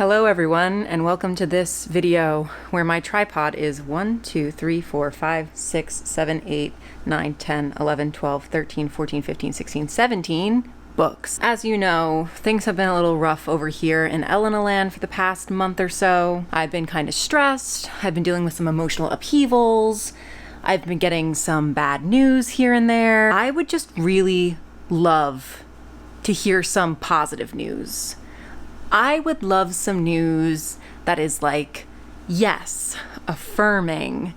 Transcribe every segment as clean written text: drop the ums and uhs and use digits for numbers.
Hello everyone, and welcome to this video where my tripod is 1, 2, 3, 4, 5, 6, 7, 8, 9, 10, 11, 12, 13, 14, 15, 16, 17 books. As you know, things have been a little rough over here in Elena land for the past month or so. I've been kind of stressed. I've been dealing with some emotional upheavals. I've been getting some bad news here and there. I would just really love to hear some positive news. I would love some news that is like, yes, affirming,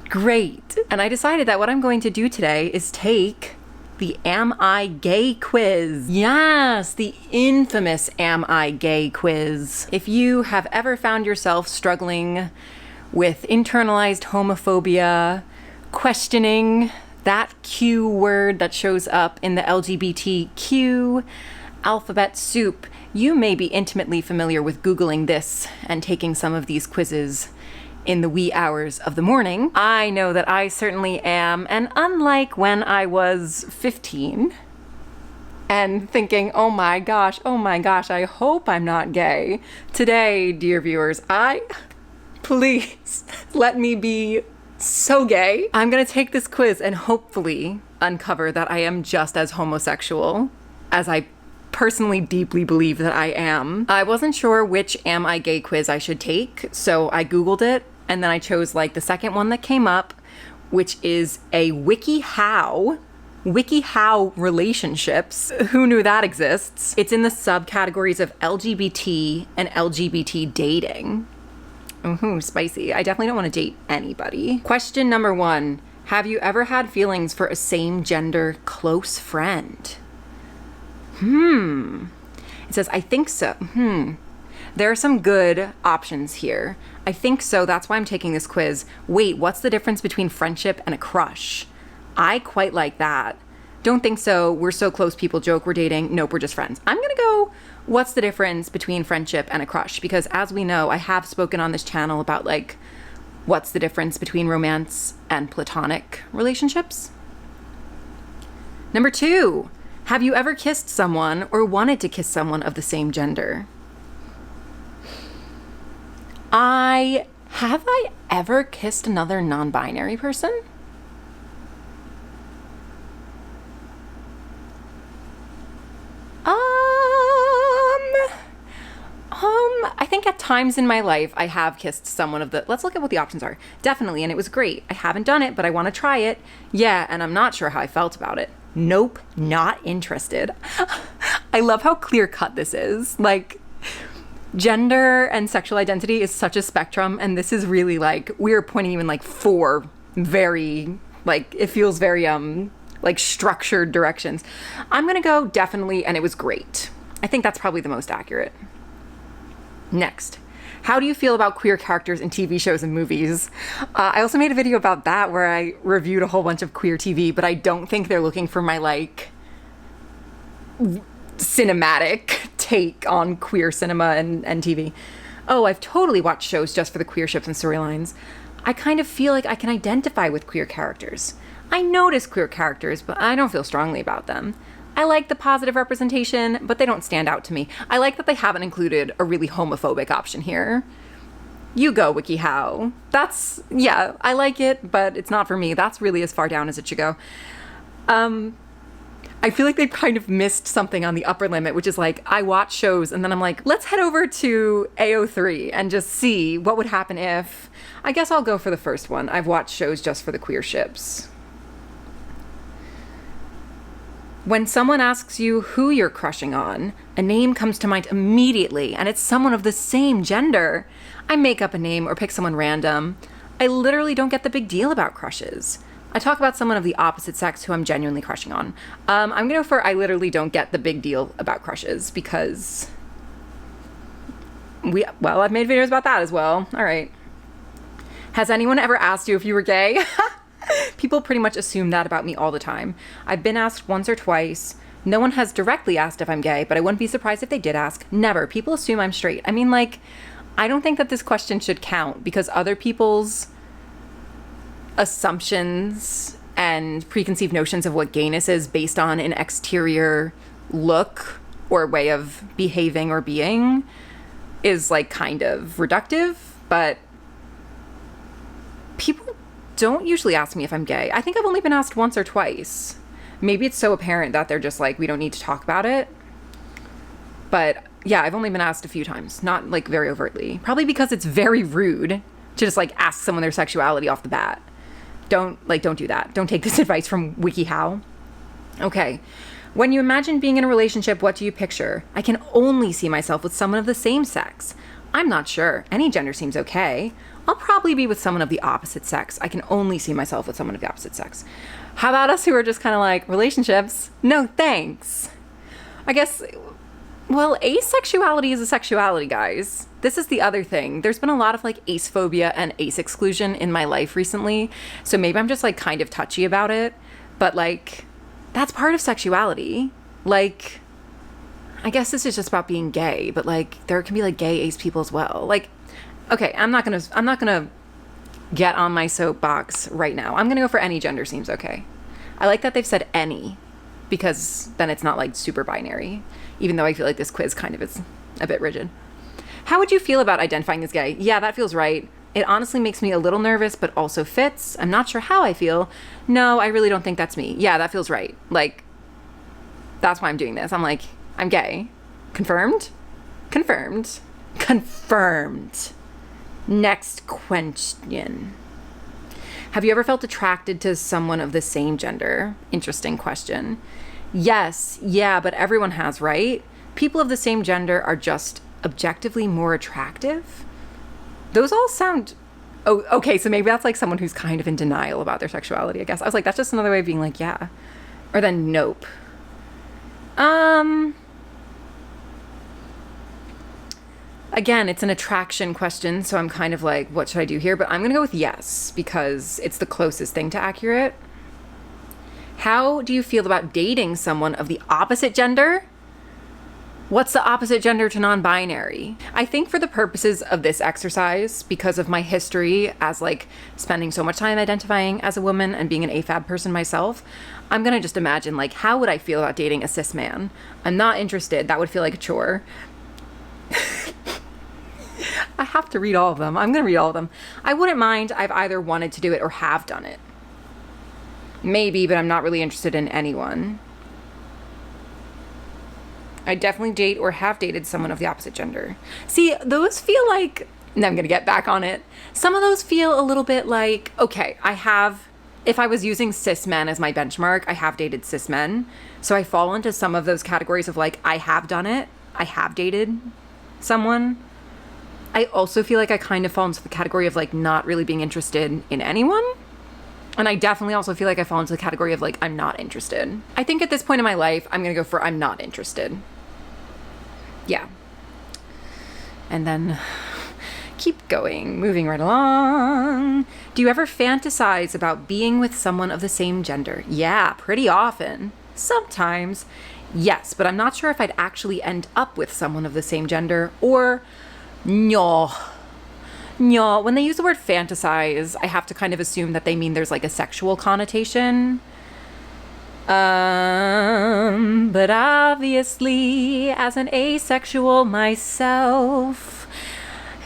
great. And I decided that what I'm going to do today is take the Am I Gay quiz. Yes, the infamous Am I Gay quiz. If you have ever found yourself struggling with internalized homophobia, questioning that Q word that shows up in the LGBTQ alphabet soup, you may be intimately familiar with Googling this and taking some of these quizzes in the wee hours of the morning. I know that I certainly am, and unlike when I was 15 and thinking, oh my gosh, I hope I'm not gay. Today, dear viewers, please let me be so gay. I'm gonna take this quiz and hopefully uncover that I am just as homosexual as I personally deeply believe that I am. I wasn't sure which Am I Gay quiz I should take, so I Googled it, and then I chose like the second one that came up, which is a Wikihow relationships. Who knew that exists? It's in the subcategories of LGBT and LGBT dating. Ooh, spicy. I definitely don't want to date anybody. Question number 1. Have you ever had feelings for a same-gender close friend? It says, I think so. There are some good options here. I think so, that's why I'm taking this quiz. Wait, what's the difference between friendship and a crush? I quite like that. Don't think so, we're so close, people joke we're dating. Nope, we're just friends. I'm gonna go, what's the difference between friendship and a crush? Because as we know, I have spoken on this channel about like, what's the difference between romance and platonic relationships? Number 2. Have you ever kissed someone or wanted to kiss someone of the same gender? Have I ever kissed another non-binary person? I think at times in my life I have kissed someone of the, let's look at what the options are. Definitely, and it was great. I haven't done it, but I want to try it. Yeah, and I'm not sure how I felt about it. Nope, not interested. I love how clear-cut this is. Like, gender and sexual identity is such a spectrum, and this is really like, we're pointing in like 4 very, like, it feels very, like structured directions. I'm gonna go definitely, and it was great. I think that's probably the most accurate. Next. How do you feel about queer characters in TV shows and movies? I also made a video about that where I reviewed a whole bunch of queer TV, but I don't think they're looking for my like cinematic take on queer cinema and TV. Oh, I've totally watched shows just for the queer ships and storylines. I kind of feel like I can identify with queer characters. I notice queer characters, but I don't feel strongly about them. I like the positive representation, but they don't stand out to me. I like that they haven't included a really homophobic option here. You go, Wikihow. Yeah, I like it, but it's not for me. That's really as far down as it should go. I feel like they've kind of missed something on the upper limit, which is like, I watch shows and then I'm like, let's head over to AO3 and just see what would happen if... I guess I'll go for the first one. I've watched shows just for the queer ships. When someone asks you who you're crushing on, a name comes to mind immediately, and it's someone of the same gender. I make up a name or pick someone random. I literally don't get the big deal about crushes. I talk about someone of the opposite sex who I'm genuinely crushing on. I'm gonna go for I literally don't get the big deal about crushes because I've made videos about that as well. All right. Has anyone ever asked you if you were gay? People pretty much assume that about me all the time. I've been asked once or twice. No one has directly asked if I'm gay, but I wouldn't be surprised if they did ask. Never. People assume I'm straight. I mean, like, I don't think that this question should count because other people's assumptions and preconceived notions of what gayness is based on an exterior look or way of behaving or being is like kind of reductive, but people don't usually ask me if I'm gay. I think I've only been asked once or twice. Maybe it's so apparent that they're just like, we don't need to talk about it. But yeah, I've only been asked a few times, not like very overtly. Probably because it's very rude to just like ask someone their sexuality off the bat. Don't do that. Don't take this advice from Wikihow. Okay. When you imagine being in a relationship, what do you picture? I can only see myself with someone of the same sex. I'm not sure. Any gender seems okay. I'll probably be with someone of the opposite sex. I can only see myself with someone of the opposite sex. How about us who are just kind of like, relationships? No, thanks. I guess, well, asexuality is a sexuality, guys. This is the other thing. There's been a lot of like ace phobia and ace exclusion in my life recently. So maybe I'm just like kind of touchy about it. But like, that's part of sexuality. Like, I guess this is just about being gay, but like there can be like gay ace people as well. Like, okay, I'm not gonna get on my soapbox right now. I'm gonna go for any gender seems okay. I like that they've said any, because then it's not like super binary, even though I feel like this quiz kind of is a bit rigid. How would you feel about identifying as gay? Yeah, that feels right. It honestly makes me a little nervous, but also fits. I'm not sure how I feel. No, I really don't think that's me. Yeah, that feels right. Like, that's why I'm doing this. I'm like, I'm gay. Confirmed? Confirmed. Confirmed. Next question. Have you ever felt attracted to someone of the same gender? Interesting question. Yes, yeah, but everyone has, right? People of the same gender are just objectively more attractive? Those all sound... Oh, okay, so maybe that's like someone who's kind of in denial about their sexuality, I guess. I was like, that's just another way of being like, yeah. Or then nope. Again, it's an attraction question, so I'm kind of like, what should I do here? But I'm going to go with yes, because it's the closest thing to accurate. How do you feel about dating someone of the opposite gender? What's the opposite gender to non-binary? I think for the purposes of this exercise, because of my history as like spending so much time identifying as a woman and being an AFAB person myself, I'm gonna just imagine like, how would I feel about dating a cis man? I'm not interested. That would feel like a chore. I have to read all of them. I'm gonna read all of them. I wouldn't mind. I've either wanted to do it or have done it. Maybe, but I'm not really interested in anyone. I definitely date or have dated someone of the opposite gender. See, those feel like, and I'm going to get back on it. Some of those feel a little bit like, okay, if I was using cis men as my benchmark, I have dated cis men. So I fall into some of those categories of like, I have done it. I have dated someone. I also feel like I kind of fall into the category of like not really being interested in anyone. And I definitely also feel like I fall into the category of like, I'm not interested. I think at this point in my life, I'm going to go for I'm not interested. Yeah. And then keep going, moving right along. Do you ever fantasize about being with someone of the same gender? Yeah, pretty often. Sometimes. Yes, but I'm not sure if I'd actually end up with someone of the same gender or no. No, when they use the word fantasize, I have to kind of assume that they mean there's like a sexual connotation. But obviously, as an asexual myself,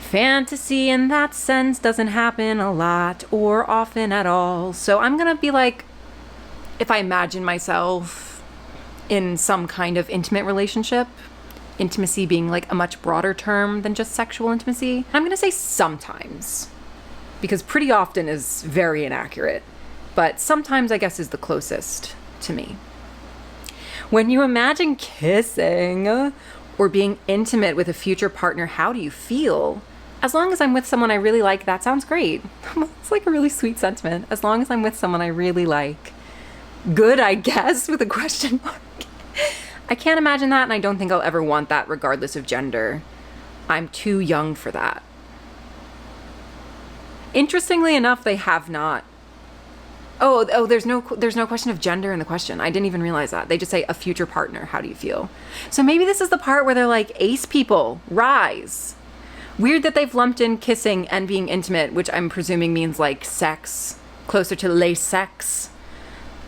fantasy in that sense doesn't happen a lot or often at all. So I'm gonna be like, if I imagine myself in some kind of intimate relationship, intimacy being like a much broader term than just sexual intimacy, I'm gonna say sometimes, because pretty often is very inaccurate, but sometimes I guess is the closest to me. When you imagine kissing or being intimate with a future partner, how do you feel? As long as I'm with someone I really like, that sounds great. It's like a really sweet sentiment. As long as I'm with someone I really like. Good, I guess, with a question mark. I can't imagine that, and I don't think I'll ever want that regardless of gender. I'm too young for that. Interestingly enough, they have not. Oh, there's no question of gender in the question. I didn't even realize that. They just say a future partner. How do you feel? So maybe this is the part where they're like, ace people, rise. Weird that they've lumped in kissing and being intimate, which I'm presuming means like sex, closer to les sex.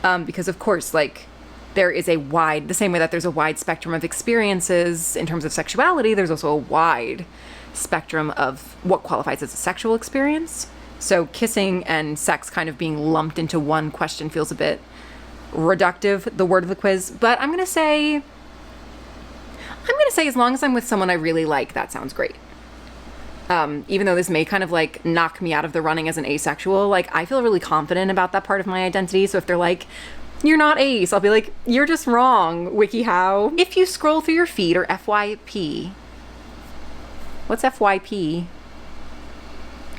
Because of course, like, there is the same way that there's a wide spectrum of experiences in terms of sexuality, there's also a wide spectrum of what qualifies as a sexual experience. So kissing and sex kind of being lumped into one question feels a bit reductive, the word of the quiz. But I'm gonna say as long as I'm with someone I really like, that sounds great. Even though this may kind of like knock me out of the running as an asexual, like I feel really confident about that part of my identity. So if they're like, you're not ace, I'll be like, you're just wrong, Wikihow. If you scroll through your feed, or FYP, what's FYP?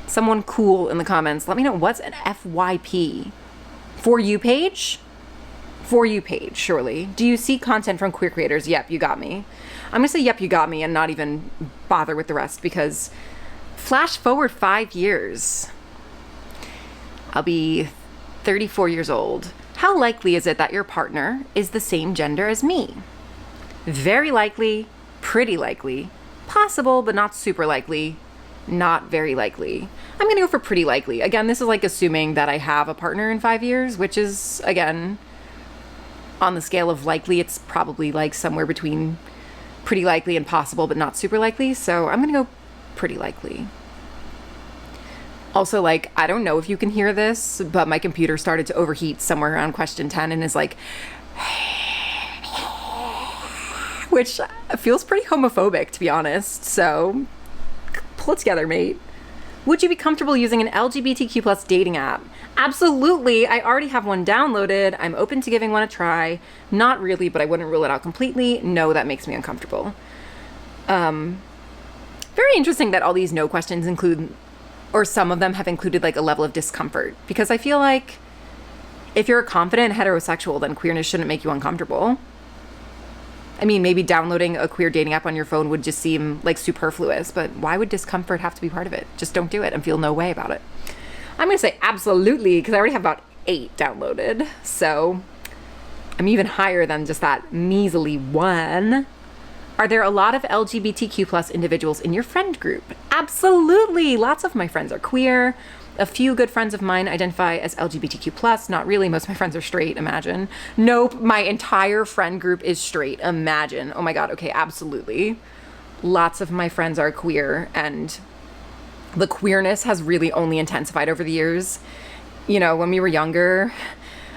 Someone cool in the comments, let me know, what's an FYP? For you page? For you page, surely. Do you see content from queer creators? Yep, you got me. I'm gonna say yep, you got me, and not even bother with the rest, because flash forward 5 years. I'll be 34 years old. How likely is it that your partner is the same gender as me? Very likely, pretty likely, possible but not super likely, not very likely. I'm gonna go for pretty likely. Again, this is like assuming that I have a partner in 5 years, which is, again, on the scale of likely, it's probably like somewhere between pretty likely and possible but not super likely. So I'm gonna go pretty likely. Also, like, I don't know if you can hear this, but my computer started to overheat somewhere around question 10 and is like, which feels pretty homophobic, to be honest. So pull it together, mate. Would you be comfortable using an LGBTQ plus dating app? Absolutely. I already have one downloaded. I'm open to giving one a try. Not really, but I wouldn't rule it out completely. No, that makes me uncomfortable. Very interesting that all these no questions include, or some of them have included, like a level of discomfort, because I feel like if you're a confident heterosexual, then queerness shouldn't make you uncomfortable. I mean, maybe downloading a queer dating app on your phone would just seem like superfluous, but why would discomfort have to be part of it? Just don't do it and feel no way about it. I'm gonna say absolutely, because I already have about 8 downloaded. So I'm even higher than just that measly 1. Are there a lot of LGBTQ plus individuals in your friend group? Absolutely. Lots of my friends are queer. A few good friends of mine identify as LGBTQ plus. Not really. Most of my friends are straight. Imagine. Nope. My entire friend group is straight. Imagine. Oh my God. Okay. Absolutely. Lots of my friends are queer, and the queerness has really only intensified over the years. You know, when we were younger,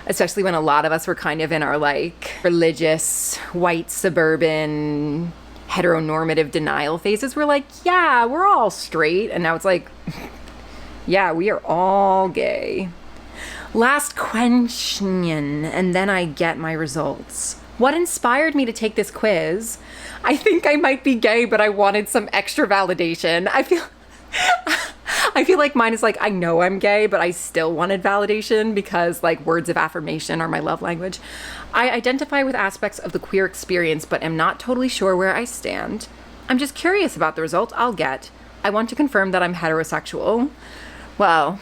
especially when a lot of us were kind of in our like religious, white, suburban, heteronormative denial phases, we're like, yeah, we're all straight. And now it's like, yeah, we are all gay. Last question, and then I get my results. What inspired me to take this quiz? I think I might be gay, but I wanted some extra validation. I feel like mine is like, I know I'm gay, but I still wanted validation because like words of affirmation are my love language. I identify with aspects of the queer experience, but am not totally sure where I stand. I'm just curious about the results I'll get. I want to confirm that I'm heterosexual. Well,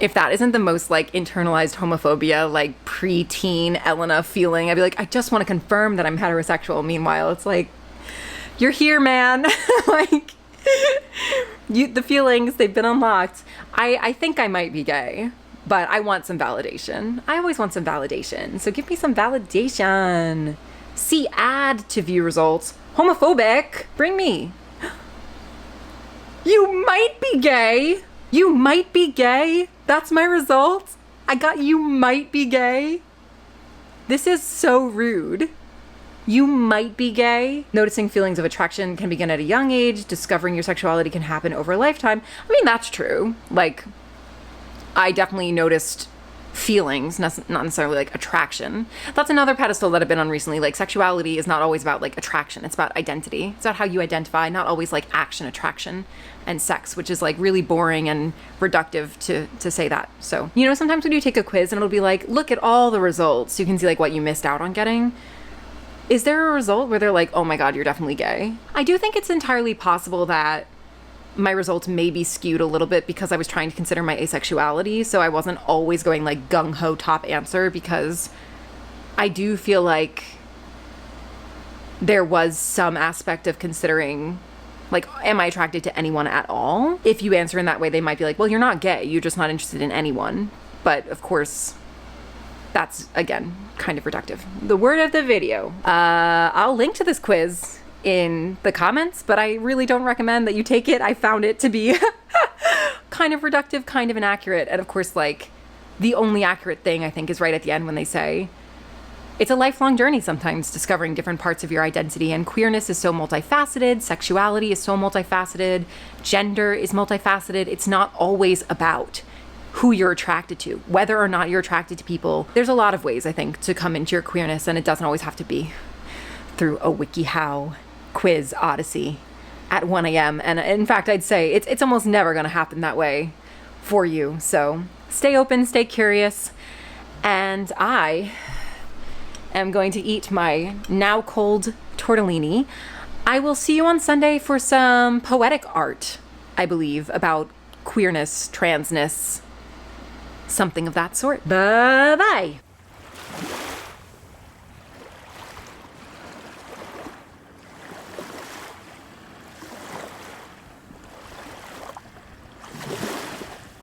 if that isn't the most like internalized homophobia, like preteen Elena feeling, I'd be like, I just want to confirm that I'm heterosexual. Meanwhile, it's like, you're here, man. Like, the feelings, they've been unlocked. I think I might be gay, but I want some validation. I always want some validation. So give me some validation. See, add to view results. Homophobic. Bring me. You might be gay. You might be gay. That's my result. I got you might be gay. This is so rude. You might be gay. Noticing feelings of attraction can begin at a young age. Discovering your sexuality can happen over a lifetime. I mean, that's true. Like, I definitely noticed feelings, not necessarily like attraction. That's another pedestal that I've been on recently. Like, sexuality is not always about like attraction. It's about identity. It's about how you identify, not always like action, attraction, and sex, which is like really boring and reductive to say that. So, you know, sometimes when you take a quiz and it'll be like, look at all the results, you can see like what you missed out on getting. Is there a result where they're like, oh my God, you're definitely gay? I do think it's entirely possible that my results may be skewed a little bit because I was trying to consider my asexuality. So I wasn't always going like gung-ho top answer, because I do feel like there was some aspect of considering, like, am I attracted to anyone at all? If you answer in that way, they might be like, well, you're not gay. You're just not interested in anyone. But of course, that's, again, kind of reductive. The word of the video. I'll link to this quiz in the comments, but I really don't recommend that you take it. I found it to be kind of reductive, kind of inaccurate. And of course, like, the only accurate thing I think is right at the end when they say, it's a lifelong journey sometimes discovering different parts of your identity, and queerness is so multifaceted, sexuality is so multifaceted, gender is multifaceted. It's not always about who you're attracted to, whether or not you're attracted to people. There's a lot of ways, I think, to come into your queerness, and it doesn't always have to be through a Wikihow quiz odyssey at 1 a.m. And in fact, I'd say it's almost never going to happen that way for you. So stay open, stay curious, and I am going to eat my now cold tortellini. I will see you on Sunday for some poetic art, I believe, about queerness, transness, something of that sort. Bye-bye.